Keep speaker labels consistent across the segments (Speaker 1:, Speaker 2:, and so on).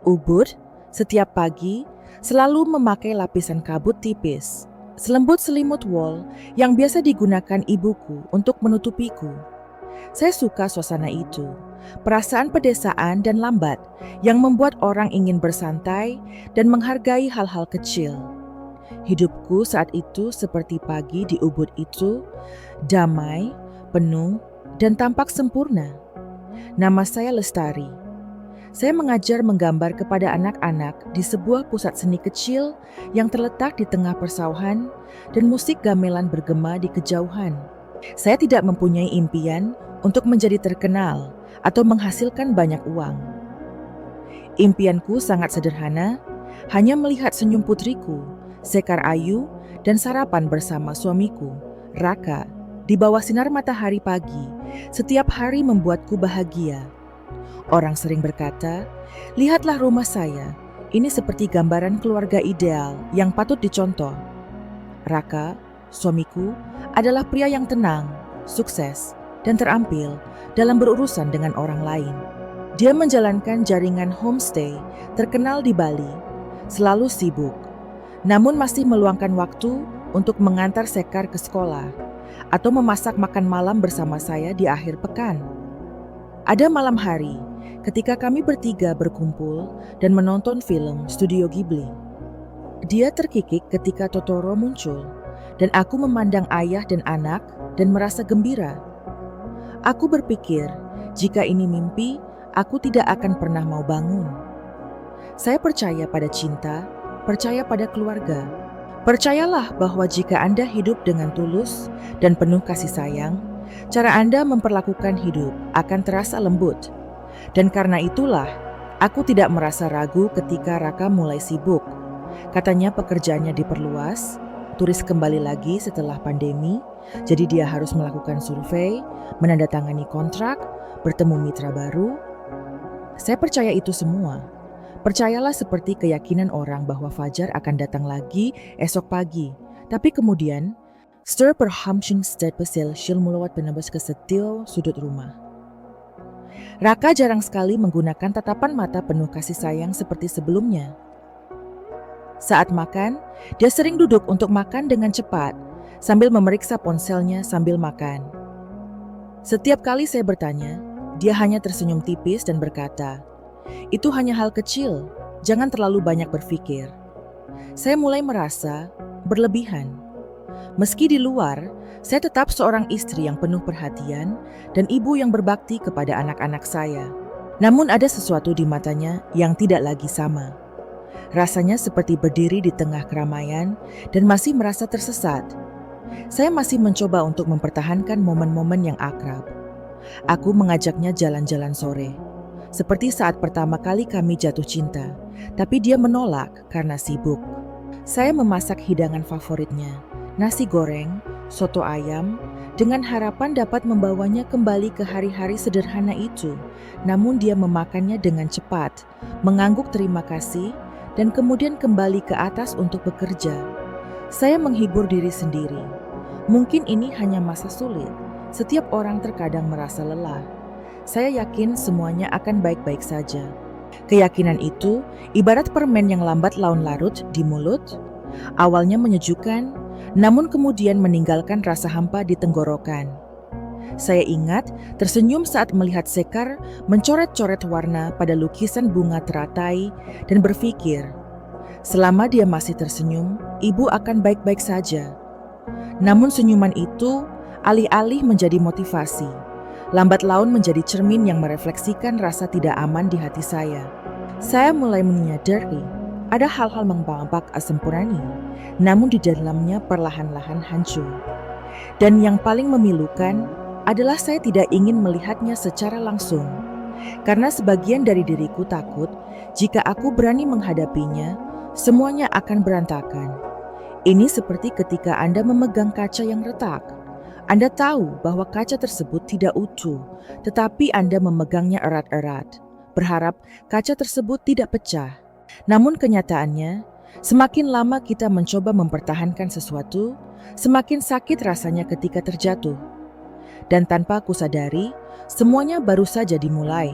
Speaker 1: Ubud, setiap pagi, selalu memakai lapisan kabut tipis, selembut selimut wol yang biasa digunakan ibuku untuk menutupiku. Saya suka suasana itu, perasaan pedesaan dan lambat yang membuat orang ingin bersantai dan menghargai hal-hal kecil. Hidupku saat itu seperti pagi di Ubud itu, damai, penuh, dan tampak sempurna. Nama saya Lestari. Saya mengajar menggambar kepada anak-anak di sebuah pusat seni kecil yang terletak di tengah persawahan dan musik gamelan bergema di kejauhan. Saya tidak mempunyai impian untuk menjadi terkenal atau menghasilkan banyak uang. Impianku sangat sederhana, hanya melihat senyum putriku, Sekar Ayu, dan sarapan bersama suamiku, Raka, di bawah sinar matahari pagi, setiap hari membuatku bahagia. Orang sering berkata, lihatlah rumah saya, ini seperti gambaran keluarga ideal yang patut dicontoh. Raka, suamiku, adalah pria yang tenang, sukses, dan terampil dalam berurusan dengan orang lain. Dia menjalankan jaringan homestay terkenal di Bali, selalu sibuk, namun masih meluangkan waktu untuk mengantar Sekar ke sekolah atau memasak makan malam bersama saya di akhir pekan. Ada malam hari, ketika kami bertiga berkumpul dan menonton film Studio Ghibli. Dia terkikik ketika Totoro muncul, dan aku memandang ayah dan anak dan merasa gembira. Aku berpikir, jika ini mimpi, aku tidak akan pernah mau bangun. Saya percaya pada cinta, percaya pada keluarga. Percayalah bahwa jika Anda hidup dengan tulus dan penuh kasih sayang, cara Anda memperlakukan hidup akan terasa lembut. Dan karena itulah, aku tidak merasa ragu ketika Raka mulai sibuk. Katanya pekerjaannya diperluas, turis kembali lagi setelah pandemi, jadi dia harus melakukan survei, menandatangani kontrak, bertemu mitra baru. Saya percaya itu semua. Percayalah seperti keyakinan orang bahwa fajar akan datang lagi esok pagi. Tapi kemudian, Stir perhamsingstedsel mulawat penebas ke setiap sudut rumah. Raka jarang sekali menggunakan tatapan mata penuh kasih sayang seperti sebelumnya. Saat makan, dia sering duduk untuk makan dengan cepat, sambil memeriksa ponselnya sambil makan. Setiap kali saya bertanya, dia hanya tersenyum tipis dan berkata, "Itu hanya hal kecil, jangan terlalu banyak berpikir." Saya mulai merasa berlebihan. Meski di luar, saya tetap seorang istri yang penuh perhatian dan ibu yang berbakti kepada anak-anak saya. Namun ada sesuatu di matanya yang tidak lagi sama. Rasanya seperti berdiri di tengah keramaian dan masih merasa tersesat. Saya masih mencoba untuk mempertahankan momen-momen yang akrab. Aku mengajaknya jalan-jalan sore, seperti saat pertama kali kami jatuh cinta, tapi dia menolak karena sibuk. Saya memasak hidangan favoritnya, nasi goreng, soto ayam, dengan harapan dapat membawanya kembali ke hari-hari sederhana itu. Namun dia memakannya dengan cepat, mengangguk terima kasih, dan kemudian kembali ke atas untuk bekerja. Saya menghibur diri sendiri. Mungkin ini hanya masa sulit. Setiap orang terkadang merasa lelah. Saya yakin semuanya akan baik-baik saja. Keyakinan itu ibarat permen yang lambat laun larut di mulut. Awalnya menyejukkan, namun kemudian meninggalkan rasa hampa di tenggorokan. Saya ingat tersenyum saat melihat Sekar mencoret-coret warna pada lukisan bunga teratai dan berpikir, selama dia masih tersenyum, ibu akan baik-baik saja. Namun senyuman itu alih-alih menjadi motivasi, lambat laun menjadi cermin yang merefleksikan rasa tidak aman di hati saya. Saya mulai menyadari ada hal-hal membampak asempurani, namun di dalamnya perlahan-lahan hancur. Dan yang paling memilukan adalah saya tidak ingin melihatnya secara langsung, karena sebagian dari diriku takut jika aku berani menghadapinya, semuanya akan berantakan. Ini seperti ketika Anda memegang kaca yang retak. Anda tahu bahwa kaca tersebut tidak utuh, tetapi Anda memegangnya erat-erat, berharap kaca tersebut tidak pecah. Namun kenyataannya, semakin lama kita mencoba mempertahankan sesuatu, semakin sakit rasanya ketika terjatuh. Dan tanpa aku sadari, semuanya baru saja dimulai.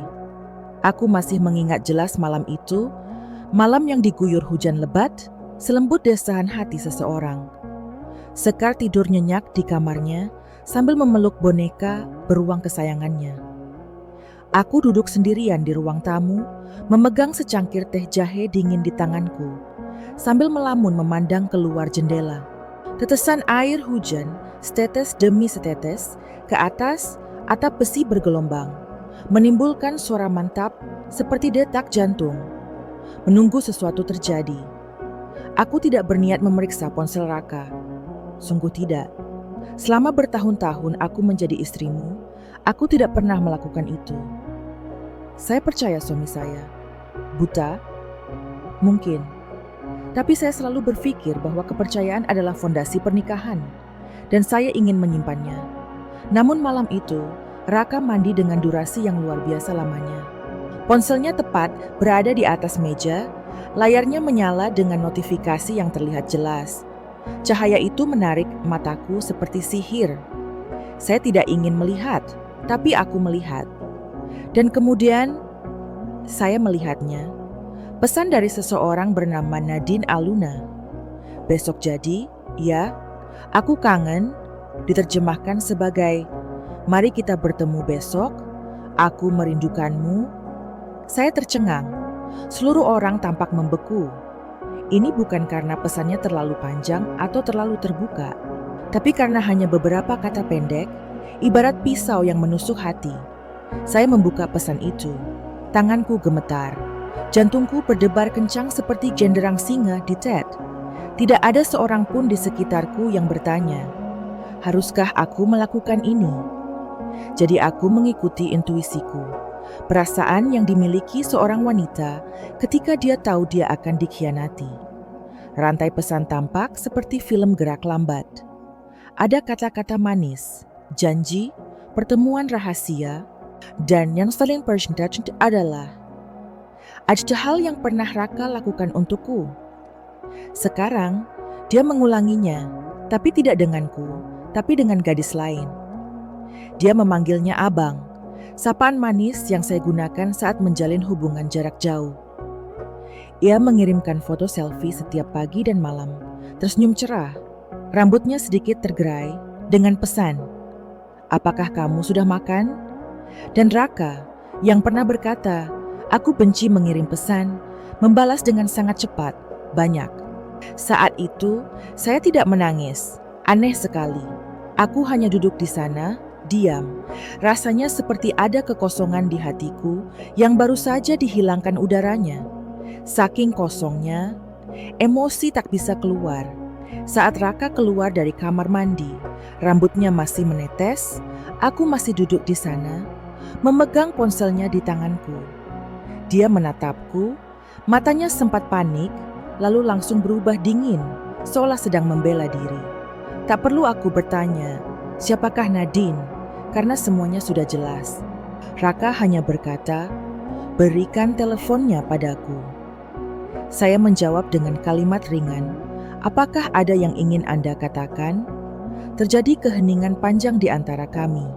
Speaker 1: Aku masih mengingat jelas malam itu, malam yang diguyur hujan lebat, selembut desahan hati seseorang. Sekar tidur nyenyak di kamarnya sambil memeluk boneka beruang kesayangannya. Aku duduk sendirian di ruang tamu, memegang secangkir teh jahe dingin di tanganku, sambil melamun memandang keluar jendela. Tetesan air hujan, setetes demi setetes, ke atas atap besi bergelombang, menimbulkan suara mantap seperti detak jantung, menunggu sesuatu terjadi. Aku tidak berniat memeriksa ponsel Raka. Sungguh tidak. Selama bertahun-tahun aku menjadi istrimu, aku tidak pernah melakukan itu. Saya percaya suami saya. Buta? Mungkin. Tapi saya selalu berpikir bahwa kepercayaan adalah fondasi pernikahan, dan saya ingin menyimpannya. Namun malam itu, Raka mandi dengan durasi yang luar biasa lamanya. Ponselnya tepat berada di atas meja, layarnya menyala dengan notifikasi yang terlihat jelas. Cahaya itu menarik mataku seperti sihir. Saya tidak ingin melihat, tapi aku melihat. Dan kemudian, saya melihatnya. Pesan dari seseorang bernama Nadine Aluna. Besok jadi, ya, aku kangen, diterjemahkan sebagai, mari kita bertemu besok, aku merindukanmu. Saya tercengang, seluruh orang tampak membeku. Ini bukan karena pesannya terlalu panjang atau terlalu terbuka, tapi karena hanya beberapa kata pendek, ibarat pisau yang menusuk hati. Saya membuka pesan itu, tanganku gemetar. Jantungku berdebar kencang seperti genderang singa di TED. Tidak ada seorang pun di sekitarku yang bertanya, haruskah aku melakukan ini? Jadi aku mengikuti intuisiku, perasaan yang dimiliki seorang wanita ketika dia tahu dia akan dikhianati. Rantai pesan tampak seperti film gerak lambat. Ada kata-kata manis, janji, pertemuan rahasia, dan yang paling penting adalah ada hal yang pernah Raka lakukan untukku. Sekarang, dia mengulanginya, tapi tidak denganku, tapi dengan gadis lain. Dia memanggilnya abang, sapaan manis yang saya gunakan saat menjalin hubungan jarak jauh. Ia mengirimkan foto selfie setiap pagi dan malam, tersenyum cerah, rambutnya sedikit tergerai, dengan pesan, apakah kamu sudah makan? Dan Raka, yang pernah berkata, aku benci mengirim pesan, membalas dengan sangat cepat, banyak. Saat itu, saya tidak menangis. Aneh sekali. Aku hanya duduk di sana, diam. Rasanya seperti ada kekosongan di hatiku yang baru saja dihilangkan udaranya. Saking kosongnya, emosi tak bisa keluar. Saat Raka keluar dari kamar mandi, rambutnya masih menetes, aku masih duduk di sana, memegang ponselnya di tanganku. Dia menatapku, matanya sempat panik, lalu langsung berubah dingin, seolah sedang membela diri. Tak perlu aku bertanya, siapakah Nadine? Karena semuanya sudah jelas. Raka hanya berkata, berikan teleponnya padaku. Saya menjawab dengan kalimat ringan, apakah ada yang ingin Anda katakan? Terjadi keheningan panjang di antara kami.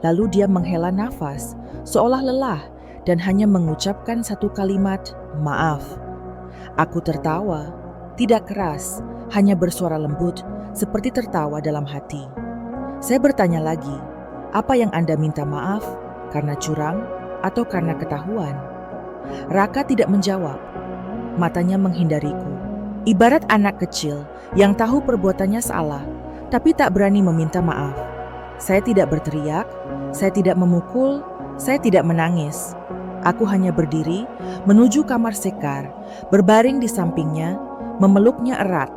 Speaker 1: Lalu dia menghela nafas, seolah lelah, dan hanya mengucapkan satu kalimat, maaf. Aku tertawa, tidak keras, hanya bersuara lembut, seperti tertawa dalam hati. Saya bertanya lagi, apa yang Anda minta maaf? Karena curang atau karena ketahuan? Raka tidak menjawab, matanya menghindariku. Ibarat anak kecil yang tahu perbuatannya salah, tapi tak berani meminta maaf. Saya tidak berteriak, saya tidak memukul, saya tidak menangis. Aku hanya berdiri, menuju kamar Sekar, berbaring di sampingnya, memeluknya erat.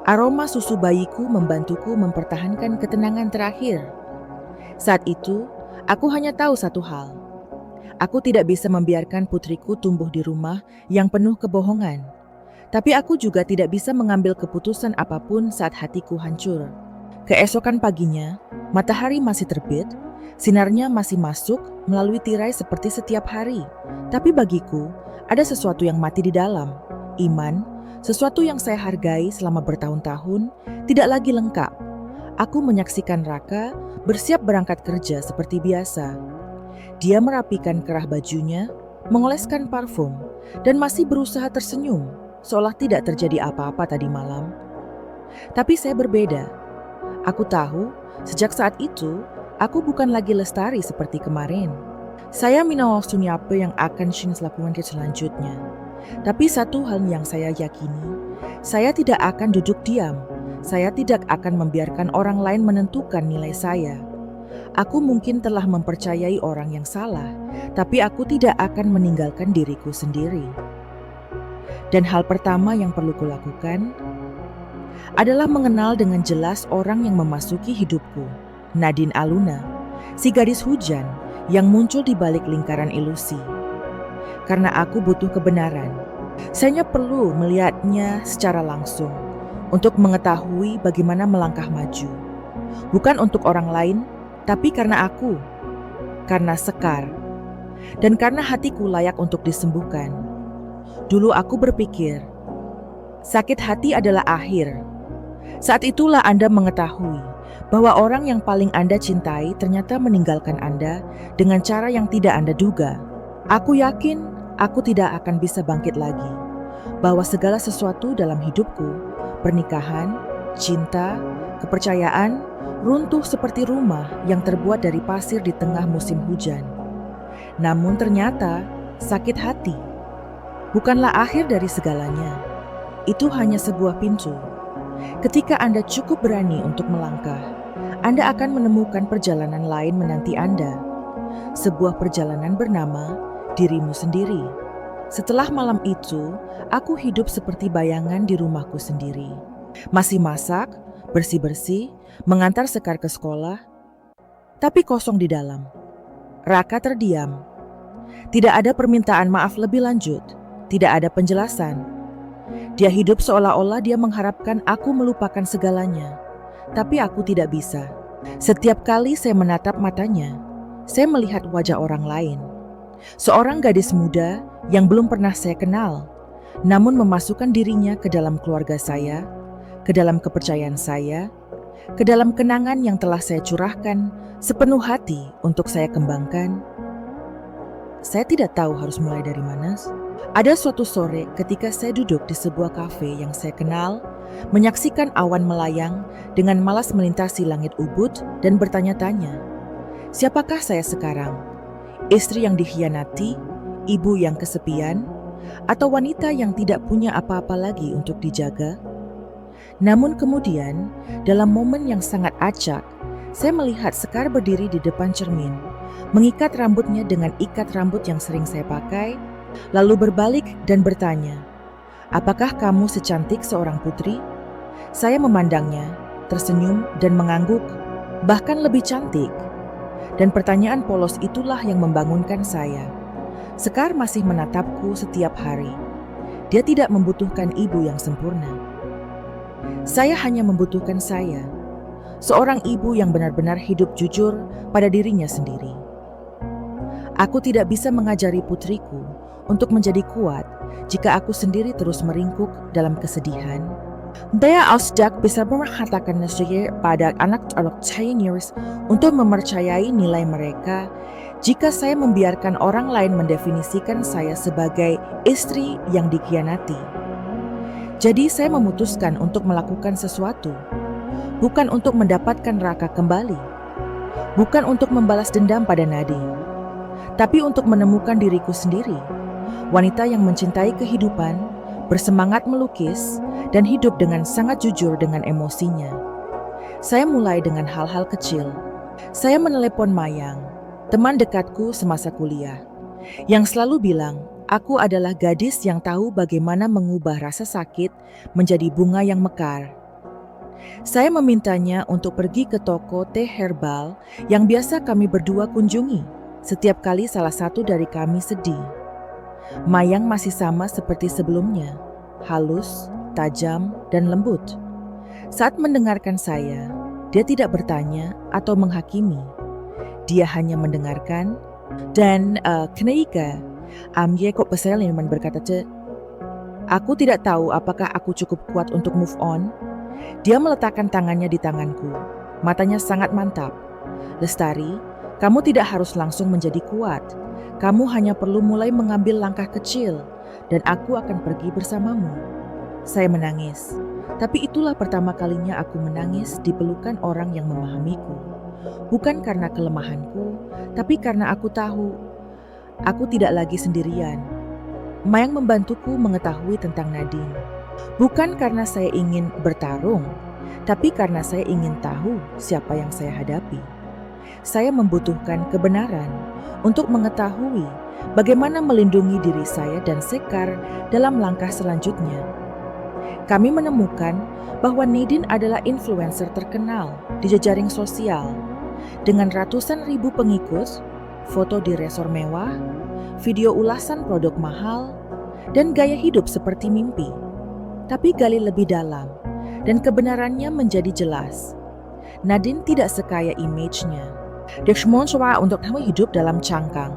Speaker 1: Aroma susu bayiku membantuku mempertahankan ketenangan terakhir. Saat itu, aku hanya tahu satu hal. Aku tidak bisa membiarkan putriku tumbuh di rumah yang penuh kebohongan. Tapi aku juga tidak bisa mengambil keputusan apapun saat hatiku hancur. Keesokan paginya, matahari masih terbit, sinarnya masih masuk melalui tirai seperti setiap hari. Tapi bagiku, ada sesuatu yang mati di dalam. Iman, sesuatu yang saya hargai selama bertahun-tahun, tidak lagi lengkap. Aku menyaksikan Raka bersiap berangkat kerja seperti biasa. Dia merapikan kerah bajunya, mengoleskan parfum, dan masih berusaha tersenyum, seolah tidak terjadi apa-apa tadi malam. Tapi saya berbeda. Aku tahu, sejak saat itu, aku bukan lagi Lestari seperti kemarin. Saya minawal apa yang akan Shins lakukan selanjutnya. Tapi satu hal yang saya yakini, saya tidak akan duduk diam. Saya tidak akan membiarkan orang lain menentukan nilai saya. Aku mungkin telah mempercayai orang yang salah, tapi aku tidak akan meninggalkan diriku sendiri. Dan hal pertama yang perlu kulakukan adalah mengenal dengan jelas orang yang memasuki hidupku, Nadine Aluna, si gadis hujan yang muncul di balik lingkaran ilusi. Karena aku butuh kebenaran, saya perlu melihatnya secara langsung untuk mengetahui bagaimana melangkah maju. Bukan untuk orang lain, tapi karena aku, karena Sekar, dan karena hatiku layak untuk disembuhkan. Dulu aku berpikir, sakit hati adalah akhir. Saat itulah Anda mengetahui bahwa orang yang paling Anda cintai ternyata meninggalkan Anda dengan cara yang tidak Anda duga. Aku yakin aku tidak akan bisa bangkit lagi, bahwa segala sesuatu dalam hidupku, pernikahan, cinta, kepercayaan, runtuh seperti rumah yang terbuat dari pasir di tengah musim hujan. Namun ternyata sakit hati bukanlah akhir dari segalanya. Itu hanya sebuah pintu. Ketika Anda cukup berani untuk melangkah, Anda akan menemukan perjalanan lain menanti Anda. Sebuah perjalanan bernama dirimu sendiri. Setelah malam itu, aku hidup seperti bayangan di rumahku sendiri. Masih masak, bersih-bersih, mengantar Sekar ke sekolah, tapi kosong di dalam. Raka terdiam. Tidak ada permintaan maaf lebih lanjut, tidak ada penjelasan. Dia hidup seolah-olah dia mengharapkan aku melupakan segalanya, tapi aku tidak bisa. Setiap kali saya menatap matanya, saya melihat wajah orang lain. Seorang gadis muda yang belum pernah saya kenal, namun memasukkan dirinya ke dalam keluarga saya, ke dalam kepercayaan saya, ke dalam kenangan yang telah saya curahkan sepenuh hati untuk saya kembangkan. Saya tidak tahu harus mulai dari mana. Ada suatu sore ketika saya duduk di sebuah kafe yang saya kenal, menyaksikan awan melayang dengan malas melintasi langit ubud dan bertanya-tanya, siapakah saya sekarang? Istri yang dikhianati, ibu yang kesepian, atau wanita yang tidak punya apa-apa lagi untuk dijaga? Namun kemudian, dalam momen yang sangat acak, saya melihat Sekar berdiri di depan cermin, mengikat rambutnya dengan ikat rambut yang sering saya pakai, lalu berbalik dan bertanya, "Apakah kamu secantik seorang putri?" Saya memandangnya, tersenyum dan mengangguk, bahkan lebih cantik. Dan pertanyaan polos itulah yang membangunkan saya. Sekar masih menatapku setiap hari. Dia tidak membutuhkan ibu yang sempurna. Saya hanya membutuhkan saya, seorang ibu yang benar-benar hidup jujur pada dirinya sendiri. Aku tidak bisa mengajari putriku untuk menjadi kuat jika aku sendiri terus meringkuk dalam kesedihan. Dia tidak bisa mengatakan saya pada anak-anak seniors untuk mempercayai nilai mereka jika saya membiarkan orang lain mendefinisikan saya sebagai istri yang dikhianati. Jadi saya memutuskan untuk melakukan sesuatu, bukan untuk mendapatkan Raka kembali, bukan untuk membalas dendam pada Nadine, tapi untuk menemukan diriku sendiri, wanita yang mencintai kehidupan, bersemangat melukis, dan hidup dengan sangat jujur dengan emosinya. Saya mulai dengan hal-hal kecil. Saya menelepon Mayang, teman dekatku semasa kuliah, yang selalu bilang, aku adalah gadis yang tahu bagaimana mengubah rasa sakit menjadi bunga yang mekar. Saya memintanya untuk pergi ke toko teh herbal yang biasa kami berdua kunjungi setiap kali salah satu dari kami sedih. Mayang masih sama seperti sebelumnya, halus, tajam, dan lembut. Saat mendengarkan saya, dia tidak bertanya atau menghakimi. Dia hanya mendengarkan dan kenapa dia kok peseliman berkata, aku tidak tahu apakah aku cukup kuat untuk move on. Dia meletakkan tangannya di tanganku, matanya sangat mantap. Lestari, Kamu tidak harus langsung menjadi kuat. Kamu hanya perlu mulai mengambil langkah kecil, dan aku akan pergi bersamamu. Saya menangis, tapi itulah pertama kalinya aku menangis di pelukan orang yang memahamiku. Bukan karena kelemahanku, tapi karena aku tahu aku tidak lagi sendirian. Mayang membantuku mengetahui tentang Nadine. Bukan karena saya ingin bertarung, tapi karena saya ingin tahu siapa yang saya hadapi. Saya membutuhkan kebenaran untuk mengetahui bagaimana melindungi diri saya dan Sekar dalam langkah selanjutnya. Kami menemukan bahwa Nadine adalah influencer terkenal di jejaring sosial dengan ratusan ribu pengikut, foto di resor mewah, video ulasan produk mahal, dan gaya hidup seperti mimpi. Tapi gali lebih dalam, dan kebenarannya menjadi jelas. Nadine tidak sekaya image-nya. Dia mencoba untuk hidup dalam cangkang,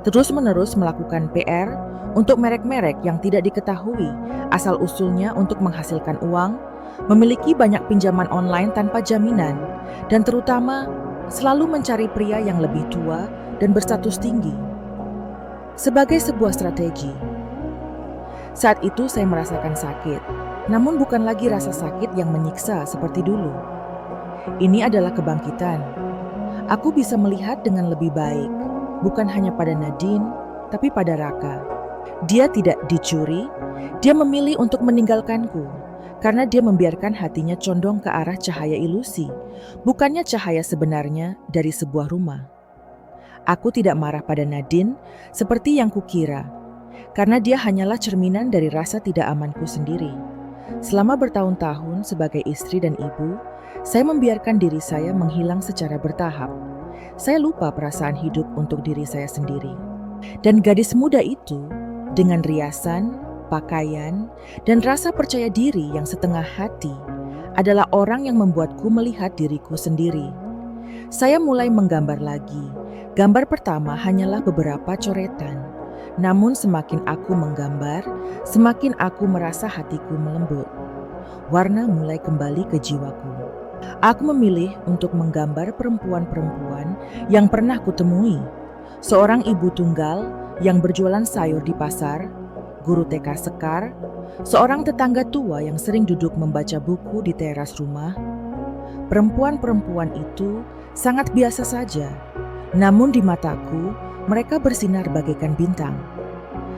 Speaker 1: terus-menerus melakukan PR untuk merek-merek yang tidak diketahui asal-usulnya untuk menghasilkan uang, memiliki banyak pinjaman online tanpa jaminan, dan terutama selalu mencari pria yang lebih tua dan berstatus tinggi. Sebagai sebuah strategi. Saat itu saya merasakan sakit, namun bukan lagi rasa sakit yang menyiksa seperti dulu. Ini adalah kebangkitan. Aku bisa melihat dengan lebih baik, bukan hanya pada Nadine, tapi pada Raka. Dia tidak dicuri, dia memilih untuk meninggalkanku, karena dia membiarkan hatinya condong ke arah cahaya ilusi, bukannya cahaya sebenarnya dari sebuah rumah. Aku tidak marah pada Nadine seperti yang kukira, karena dia hanyalah cerminan dari rasa tidak amanku sendiri. Selama bertahun-tahun sebagai istri dan ibu, saya membiarkan diri saya menghilang secara bertahap. Saya lupa perasaan hidup untuk diri saya sendiri. Dan gadis muda itu, dengan riasan, pakaian, dan rasa percaya diri yang setengah hati, adalah orang yang membuatku melihat diriku sendiri. Saya mulai menggambar lagi. Gambar pertama hanyalah beberapa coretan. Namun semakin aku menggambar, semakin aku merasa hatiku melembut. Warna mulai kembali ke jiwaku. Aku memilih untuk menggambar perempuan-perempuan yang pernah kutemui. Seorang ibu tunggal yang berjualan sayur di pasar, guru TK Sekar, seorang tetangga tua yang sering duduk membaca buku di teras rumah. Perempuan-perempuan itu sangat biasa saja, namun di mataku mereka bersinar bagaikan bintang.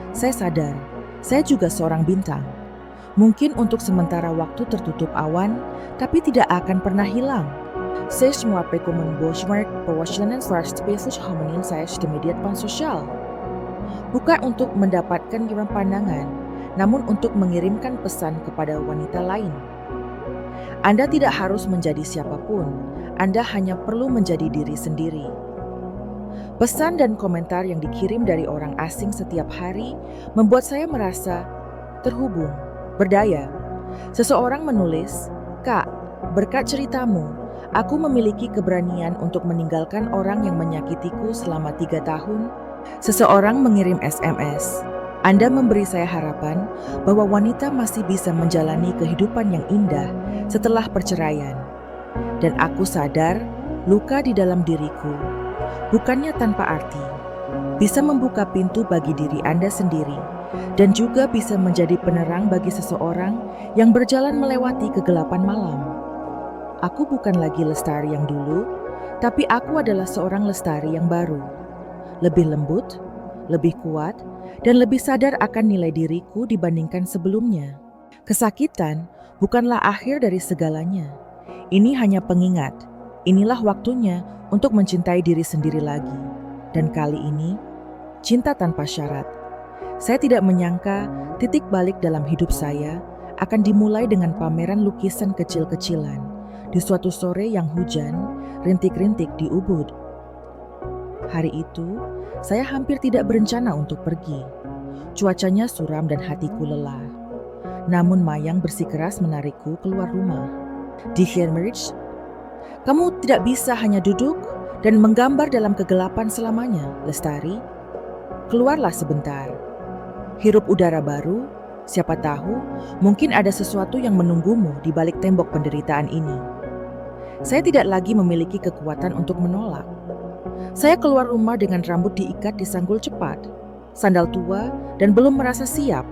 Speaker 1: Saya sadar, saya juga seorang bintang. Mungkin untuk sementara waktu tertutup awan, tapi tidak akan pernah hilang. Saya semua pekomen bosmark perwakilan first species hominin saya di media sosial. Bukan untuk mendapatkan kirim pandangan, namun untuk mengirimkan pesan kepada wanita lain. Anda tidak harus menjadi siapapun, Anda hanya perlu menjadi diri sendiri. Pesan dan komentar yang dikirim dari orang asing setiap hari membuat saya merasa terhubung, berdaya. Seseorang menulis, "Kak, berkat ceritamu, aku memiliki keberanian untuk meninggalkan orang yang menyakitiku selama 3 tahun." Seseorang mengirim SMS, "Anda memberi saya harapan bahwa wanita masih bisa menjalani kehidupan yang indah setelah perceraian." Dan aku sadar, luka di dalam diriku, bukannya tanpa arti, bisa membuka pintu bagi diri Anda sendiri, dan juga bisa menjadi penerang bagi seseorang yang berjalan melewati kegelapan malam. Aku bukan lagi Lestari yang dulu, tapi aku adalah seorang Lestari yang baru. Lebih lembut, lebih kuat, dan lebih sadar akan nilai diriku dibandingkan sebelumnya. Kesakitan bukanlah akhir dari segalanya. Ini hanya pengingat. Inilah waktunya untuk mencintai diri sendiri lagi. Dan kali ini, cinta tanpa syarat. Saya tidak menyangka titik balik dalam hidup saya akan dimulai dengan pameran lukisan kecil-kecilan di suatu sore yang hujan, rintik-rintik di Ubud. Hari itu, saya hampir tidak berencana untuk pergi. Cuacanya suram dan hatiku lelah. Namun Mayang bersikeras menarikku keluar rumah. Di Heinrich, kamu tidak bisa hanya duduk dan menggambar dalam kegelapan selamanya, Lestari. Keluarlah sebentar. Hirup udara baru, siapa tahu mungkin ada sesuatu yang menunggumu di balik tembok penderitaan ini. Saya tidak lagi memiliki kekuatan untuk menolak. Saya keluar rumah dengan rambut diikat di sanggul cepat, sandal tua, dan belum merasa siap.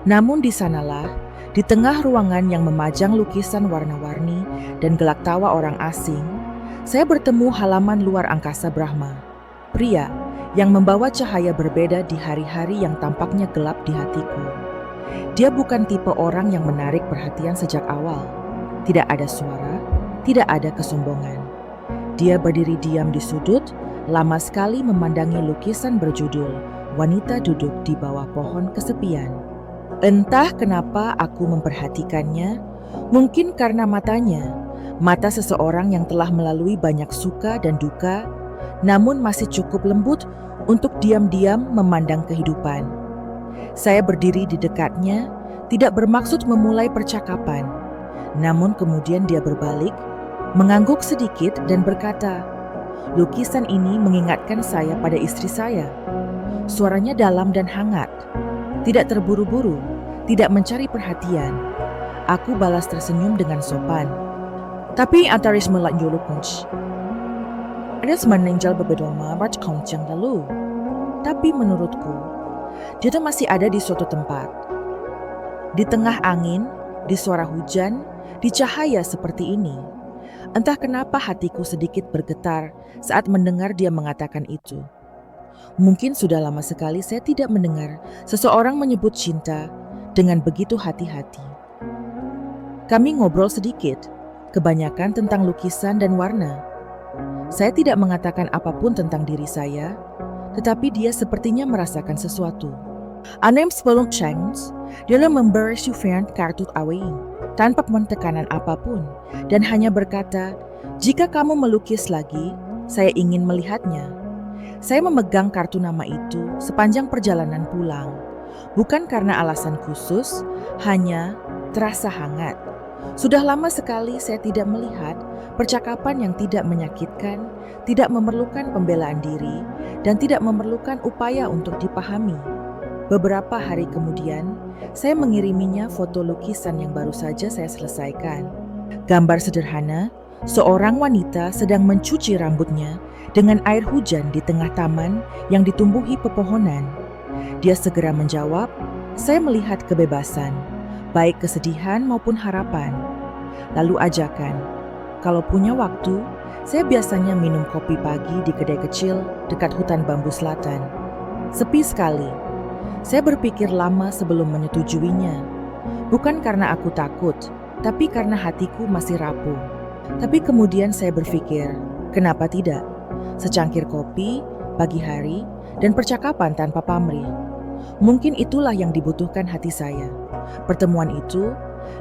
Speaker 1: Namun di sanalah, di tengah ruangan yang memajang lukisan warna-warni dan gelak tawa orang asing, saya bertemu halaman luar angkasa Brahma. Pria yang membawa cahaya berbeda di hari-hari yang tampaknya gelap di hatiku. Dia bukan tipe orang yang menarik perhatian sejak awal. Tidak ada suara, tidak ada kesombongan. Dia berdiri diam di sudut, lama sekali memandangi lukisan berjudul "Wanita Duduk di Bawah Pohon Kesepian". Entah kenapa aku memperhatikannya, mungkin karena matanya, mata seseorang yang telah melalui banyak suka dan duka, namun masih cukup lembut untuk diam-diam memandang kehidupan. Saya berdiri di dekatnya, tidak bermaksud memulai percakapan, namun kemudian dia berbalik, mengangguk sedikit dan berkata, "Lukisan ini mengingatkan saya pada istri saya." Suaranya dalam dan hangat, tidak terburu-buru, tidak mencari perhatian. Aku balas tersenyum dengan sopan. Tapi antaris melak juluk kunci. Ada semenanjal berbedoma bercakap yang lalu. Tapi menurutku, dia tuh masih ada di suatu tempat. Di tengah angin, di suara hujan, di cahaya seperti ini. Entah kenapa hatiku sedikit bergetar saat mendengar dia mengatakan itu. Mungkin sudah lama sekali saya tidak mendengar seseorang menyebut cinta dengan begitu hati-hati. Kami ngobrol sedikit, kebanyakan tentang lukisan dan warna. Saya tidak mengatakan apapun tentang diri saya, tetapi dia sepertinya merasakan sesuatu. Anem sepelung Changs, dia memberi souvenir kartu awing, tanpa mentekanan apapun, dan hanya berkata, "Jika kamu melukis lagi, saya ingin melihatnya." Saya memegang kartu nama itu sepanjang perjalanan pulang, bukan karena alasan khusus, hanya terasa hangat. Sudah lama sekali saya tidak melihat percakapan yang tidak menyakitkan, tidak memerlukan pembelaan diri, dan tidak memerlukan upaya untuk dipahami. Beberapa hari kemudian, saya mengiriminya foto lukisan yang baru saja saya selesaikan. Gambar sederhana, seorang wanita sedang mencuci rambutnya dengan air hujan di tengah taman yang ditumbuhi pepohonan. Dia segera menjawab, "Saya melihat kebebasan, baik kesedihan maupun harapan." Lalu ajakan, "Kalau punya waktu, saya biasanya minum kopi pagi di kedai kecil dekat hutan bambu selatan." Sepi sekali. Saya berpikir lama sebelum menyetujuinya. Bukan karena aku takut, tapi karena hatiku masih rapuh. Tapi kemudian saya berpikir, kenapa tidak? Secangkir kopi, pagi hari, dan percakapan tanpa pamrih. Mungkin itulah yang dibutuhkan hati saya. Pertemuan itu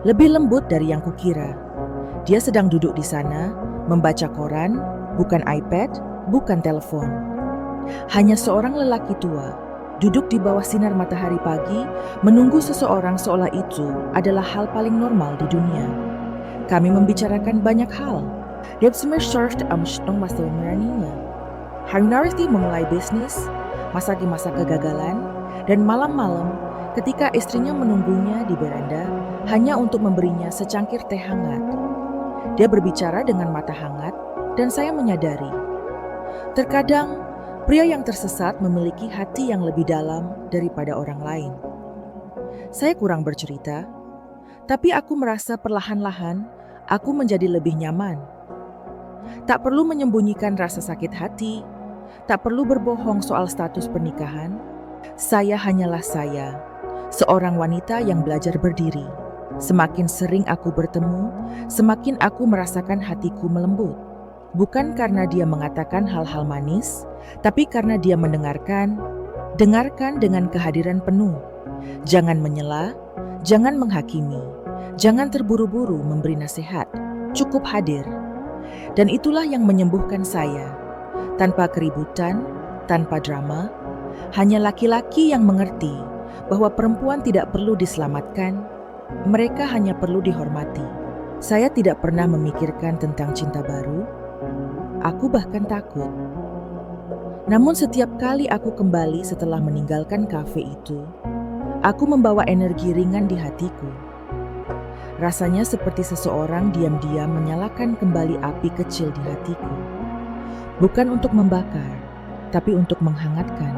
Speaker 1: lebih lembut dari yang kukira. Dia sedang duduk di sana, membaca koran, bukan iPad, bukan telepon. Hanya seorang lelaki tua, duduk di bawah sinar matahari pagi, menunggu seseorang seolah itu adalah hal paling normal di dunia. Kami membicarakan banyak hal. Dia served amstong masa meraninya. Hari Narti memulai bisnis, masa kegagalan, dan malam-malam ketika istrinya menunggunya di beranda hanya untuk memberinya secangkir teh hangat. Dia berbicara dengan mata hangat dan saya menyadari. Terkadang, pria yang tersesat memiliki hati yang lebih dalam daripada orang lain. Saya kurang bercerita, tapi aku merasa perlahan-lahan aku menjadi lebih nyaman. Tak perlu menyembunyikan rasa sakit hati, tak perlu berbohong soal status pernikahan. Saya hanyalah saya, seorang wanita yang belajar berdiri. Semakin sering aku bertemu, semakin aku merasakan hatiku melembut. Bukan karena dia mengatakan hal-hal manis, tapi karena dia mendengarkan dengan kehadiran penuh. Jangan menyela, jangan menghakimi, jangan terburu-buru memberi nasihat, cukup hadir. Dan itulah yang menyembuhkan saya. Tanpa keributan, tanpa drama, hanya laki-laki yang mengerti bahwa perempuan tidak perlu diselamatkan, mereka hanya perlu dihormati. Saya tidak pernah memikirkan tentang cinta baru. Aku bahkan takut. Namun setiap kali aku kembali setelah meninggalkan kafe itu, aku membawa energi ringan di hatiku. Rasanya seperti seseorang diam-diam menyalakan kembali api kecil di hatiku. bukan untuk membakar, tapi untuk menghangatkan.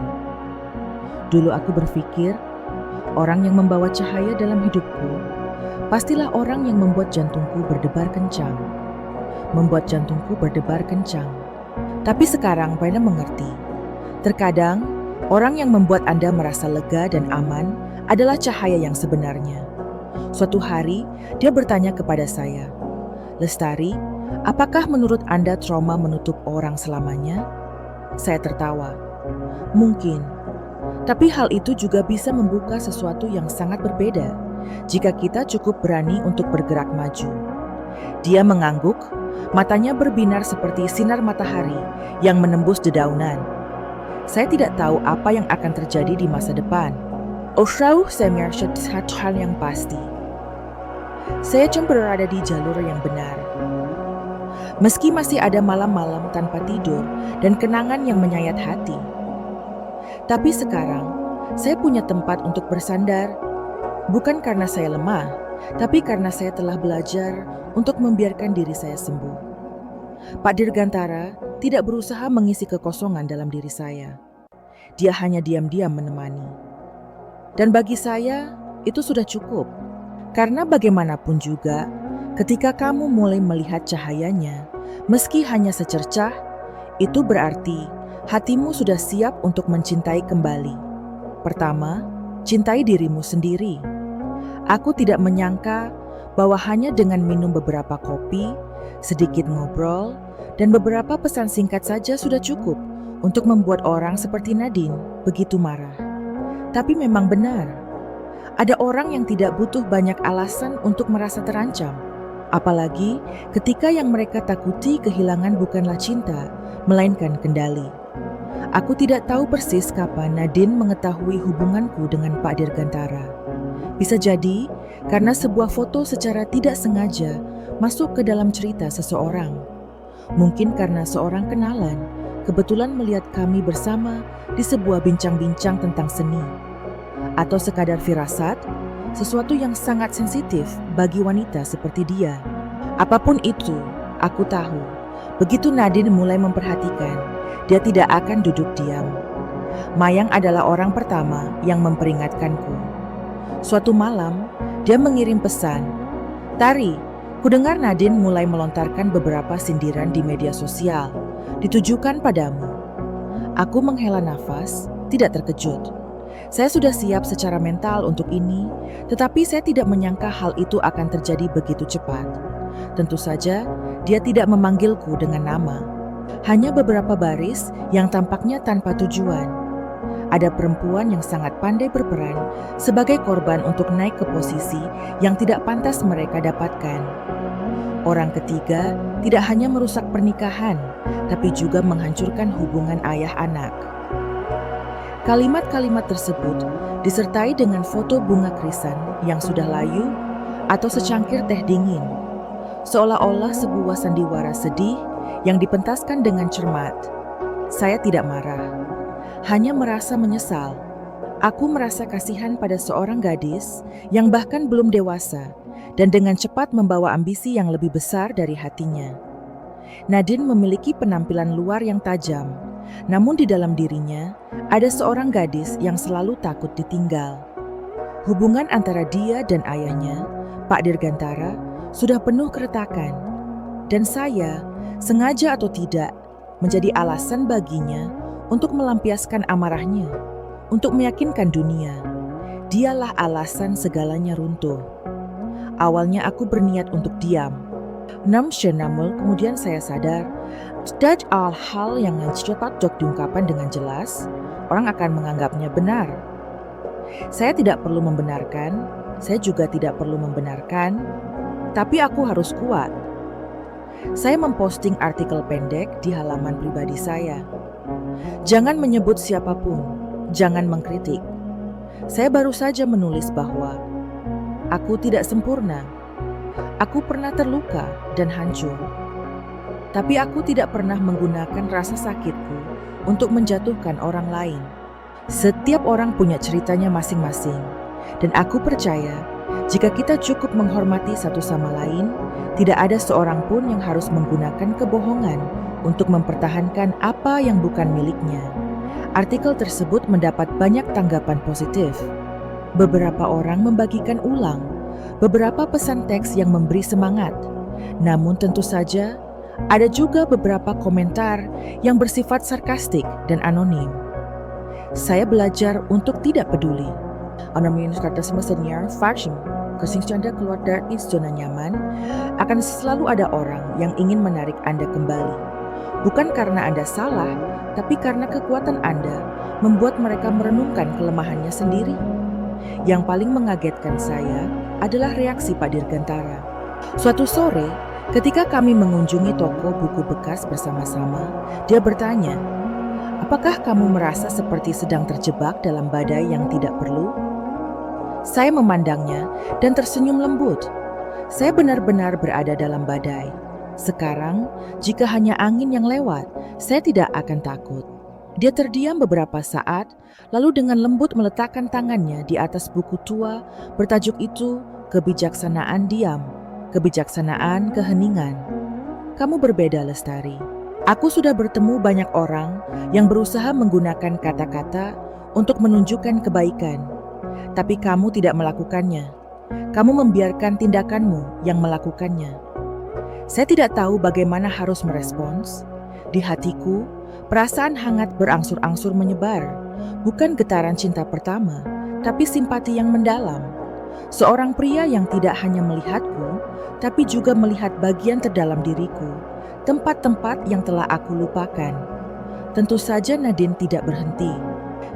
Speaker 1: Dulu aku berpikir, orang yang membawa cahaya dalam hidupku, pastilah orang yang membuat jantungku berdebar kencang. Membuat jantungku berdebar kencang. Tapi sekarang Brenda mengerti. Terkadang, orang yang membuat Anda merasa lega dan aman adalah cahaya yang sebenarnya. Suatu hari, dia bertanya kepada saya, "Lestari, apakah menurut Anda trauma menutup orang selamanya?" Saya tertawa. Mungkin, tapi hal itu juga bisa membuka sesuatu yang sangat berbeda jika kita cukup berani untuk bergerak maju. Dia mengangguk, matanya berbinar seperti sinar matahari yang menembus dedaunan. Saya tidak tahu apa yang akan terjadi di masa depan. Saya merasa satu hal yang pasti. Saya cuma berada di jalur yang benar. Meski masih ada malam-malam tanpa tidur dan kenangan yang menyayat hati. Tapi sekarang, saya punya tempat untuk bersandar. Bukan karena saya lemah, tapi karena saya telah belajar untuk membiarkan diri saya sembuh. Pak Dirgantara tidak berusaha mengisi kekosongan dalam diri saya. Dia hanya diam-diam menemani. Dan bagi saya, itu sudah cukup. Karena bagaimanapun juga, ketika kamu mulai melihat cahayanya, meski hanya secercah, itu berarti hatimu sudah siap untuk mencintai kembali. Pertama, cintai dirimu sendiri. Aku tidak menyangka bahwa hanya dengan minum beberapa kopi, sedikit ngobrol, dan beberapa pesan singkat saja sudah cukup untuk membuat orang seperti Nadine begitu marah. Tapi memang benar, ada orang yang tidak butuh banyak alasan untuk merasa terancam. Apalagi ketika yang mereka takuti kehilangan bukanlah cinta, melainkan kendali. Aku tidak tahu persis kapan Nadine mengetahui hubunganku dengan Pak Dirgantara. Bisa jadi karena sebuah foto secara tidak sengaja masuk ke dalam cerita seseorang. Mungkin karena seorang kenalan kebetulan melihat kami bersama di sebuah bincang-bincang tentang seni. Atau sekadar firasat, sesuatu yang sangat sensitif bagi wanita seperti dia. Apapun itu, aku tahu, begitu Nadine mulai memperhatikan, dia tidak akan duduk diam. Mayang adalah orang pertama yang memperingatkanku. Suatu malam, dia mengirim pesan, "Tari, kudengar Nadine mulai melontarkan beberapa sindiran di media sosial, ditujukan padamu." Aku menghela nafas, tidak terkejut. Saya sudah siap secara mental untuk ini, tetapi saya tidak menyangka hal itu akan terjadi begitu cepat. Tentu saja, dia tidak memanggilku dengan nama. Hanya beberapa baris yang tampaknya tanpa tujuan. Ada perempuan yang sangat pandai berperan sebagai korban untuk naik ke posisi yang tidak pantas mereka dapatkan. Orang ketiga tidak hanya merusak pernikahan, tapi juga menghancurkan hubungan ayah anak. Kalimat-kalimat tersebut disertai dengan foto bunga krisan yang sudah layu atau secangkir teh dingin, seolah-olah sebuah sandiwara sedih yang dipentaskan dengan cermat. Saya tidak marah, hanya merasa menyesal. Aku merasa kasihan pada seorang gadis yang bahkan belum dewasa dan dengan cepat membawa ambisi yang lebih besar dari hatinya. Nadine memiliki penampilan luar yang tajam, namun di dalam dirinya ada seorang gadis yang selalu takut ditinggal. Hubungan antara dia dan ayahnya, Pak Dirgantara, sudah penuh keretakan. Dan saya, sengaja atau tidak, menjadi alasan baginya untuk melampiaskan amarahnya, untuk meyakinkan dunia. Dialah alasan segalanya runtuh. Awalnya aku berniat untuk diam. Namun kemudian saya sadar, setiap hal yang cepat diungkapkan dengan jelas, orang akan menganggapnya benar. Saya tidak perlu membenarkan, saya juga tidak perlu membenarkan, tapi aku harus kuat. Saya memposting artikel pendek di halaman pribadi saya. Jangan menyebut siapapun, jangan mengkritik. Saya baru saja menulis bahwa aku tidak sempurna. Aku pernah terluka dan hancur. Tapi aku tidak pernah menggunakan rasa sakitku untuk menjatuhkan orang lain. Setiap orang punya ceritanya masing-masing. Dan aku percaya Jika kita cukup menghormati satu sama lain, tidak ada seorang pun yang harus menggunakan kebohongan untuk mempertahankan apa yang bukan miliknya. Artikel tersebut mendapat banyak tanggapan positif. Beberapa orang membagikan ulang beberapa pesan teks yang memberi semangat. Namun tentu saja, ada juga beberapa komentar yang bersifat sarkastik dan anonim. Saya belajar untuk tidak peduli. Anonymous kata semesternya, Farshim, kesin Anda keluar dari zona nyaman, akan selalu ada orang yang ingin menarik Anda kembali. Bukan karena Anda salah, tapi karena kekuatan Anda membuat mereka merenungkan kelemahannya sendiri. Yang paling mengagetkan saya adalah reaksi Pak Dirgantara. Suatu sore, ketika kami mengunjungi toko buku bekas bersama-sama, dia bertanya, "Apakah kamu merasa seperti sedang terjebak dalam badai yang tidak perlu?" Saya memandangnya dan tersenyum lembut. Saya benar-benar berada dalam badai. Sekarang, jika hanya angin yang lewat, saya tidak akan takut. Dia terdiam beberapa saat, lalu dengan lembut meletakkan tangannya di atas buku tua bertajuk itu, Kebijaksanaan Diam, Kebijaksanaan Keheningan. Kamu berbeda, Lestari. Aku sudah bertemu banyak orang yang berusaha menggunakan kata-kata untuk menunjukkan kebaikan, tapi kamu tidak melakukannya. Kamu membiarkan tindakanmu yang melakukannya. Saya tidak tahu bagaimana harus merespons. Di hatiku, perasaan hangat berangsur-angsur menyebar, bukan getaran cinta pertama, tapi simpati yang mendalam. Seorang pria yang tidak hanya melihatku, tapi juga melihat bagian terdalam diriku, tempat-tempat yang telah aku lupakan. Tentu saja Nadine tidak berhenti.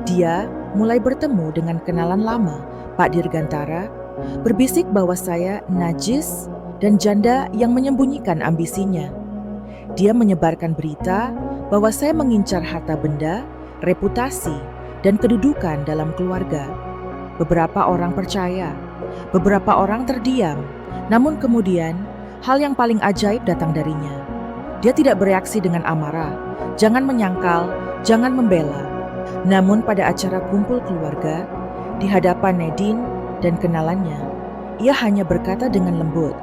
Speaker 1: Dia mulai bertemu dengan kenalan lama, Pak Dirgantara, berbisik bahwa saya najis dan janda yang menyembunyikan ambisinya. Dia menyebarkan berita bahwa saya mengincar harta benda, reputasi, dan kedudukan dalam keluarga. Beberapa orang percaya, beberapa orang terdiam, namun kemudian hal yang paling ajaib datang darinya. Dia tidak bereaksi dengan amarah, jangan menyangkal, jangan membela. Namun pada acara kumpul keluarga, di hadapan Nadine dan kenalannya, ia hanya berkata dengan lembut,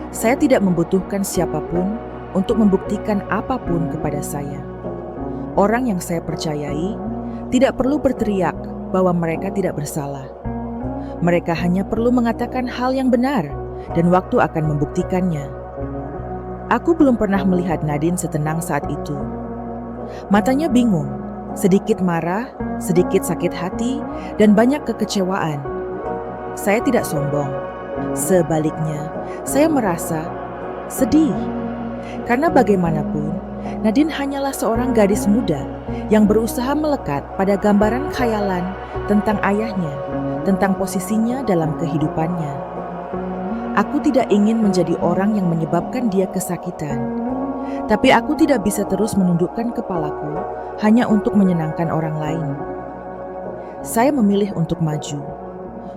Speaker 1: "Saya tidak membutuhkan siapapun untuk membuktikan apapun kepada saya. Orang yang saya percayai tidak perlu berteriak bahwa mereka tidak bersalah. Mereka hanya perlu mengatakan hal yang benar dan waktu akan membuktikannya." Aku belum pernah melihat Nadine setenang saat itu. Matanya bingung, sedikit marah, sedikit sakit hati, dan banyak kekecewaan. Saya tidak sombong. Sebaliknya, saya merasa sedih. Karena bagaimanapun, Nadine hanyalah seorang gadis muda yang berusaha melekat pada gambaran khayalan tentang ayahnya, tentang posisinya dalam kehidupannya. Aku tidak ingin menjadi orang yang menyebabkan dia kesakitan. Tapi aku tidak bisa terus menundukkan kepalaku hanya untuk menyenangkan orang lain. Saya memilih untuk maju.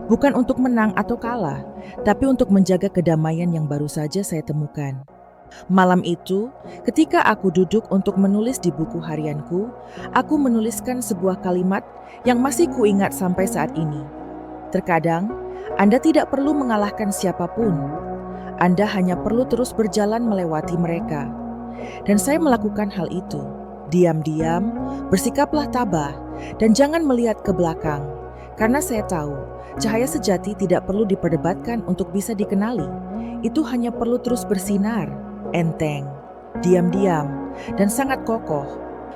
Speaker 1: Bukan untuk menang atau kalah, tapi untuk menjaga kedamaian yang baru saja saya temukan. Malam itu, ketika aku duduk untuk menulis di buku harianku, aku menuliskan sebuah kalimat yang masih kuingat sampai saat ini. Terkadang, Anda tidak perlu mengalahkan siapapun. Anda hanya perlu terus berjalan melewati mereka. Dan saya melakukan hal itu. Diam-diam, bersikaplah tabah, dan jangan melihat ke belakang. Karena saya tahu, cahaya sejati tidak perlu diperdebatkan untuk bisa dikenali. Itu hanya perlu terus bersinar, enteng, diam-diam, dan sangat kokoh.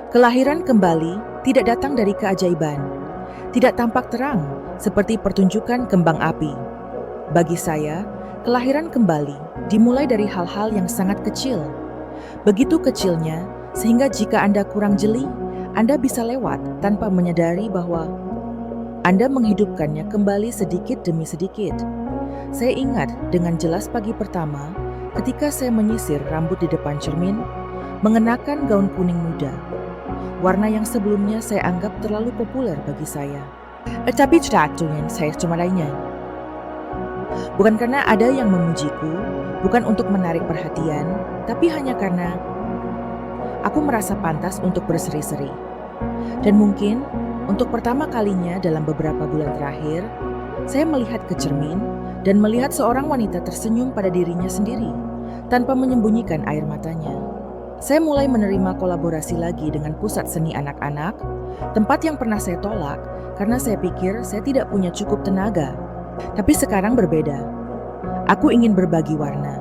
Speaker 1: Kelahiran kembali tidak datang dari keajaiban. Tidak tampak terang, seperti pertunjukan kembang api. Bagi saya, kelahiran kembali dimulai dari hal-hal yang sangat kecil. Begitu kecilnya, sehingga jika Anda kurang jeli, Anda bisa lewat tanpa menyadari bahwa Anda menghidupkannya kembali sedikit demi sedikit. Saya ingat dengan jelas pagi pertama, ketika saya menyisir rambut di depan cermin, mengenakan gaun kuning muda. Warna yang sebelumnya saya anggap terlalu populer bagi saya. Tapi teraturnya saya cuma lainnya. Bukan karena ada yang memujiku, bukan untuk menarik perhatian, tapi hanya karena aku merasa pantas untuk berseri-seri. Dan mungkin untuk pertama kalinya dalam beberapa bulan terakhir, saya melihat ke cermin dan melihat seorang wanita tersenyum pada dirinya sendiri tanpa menyembunyikan air matanya. Saya mulai menerima kolaborasi lagi dengan pusat seni anak-anak, tempat yang pernah saya tolak karena saya pikir saya tidak punya cukup tenaga. Tapi sekarang berbeda. Aku ingin berbagi warna,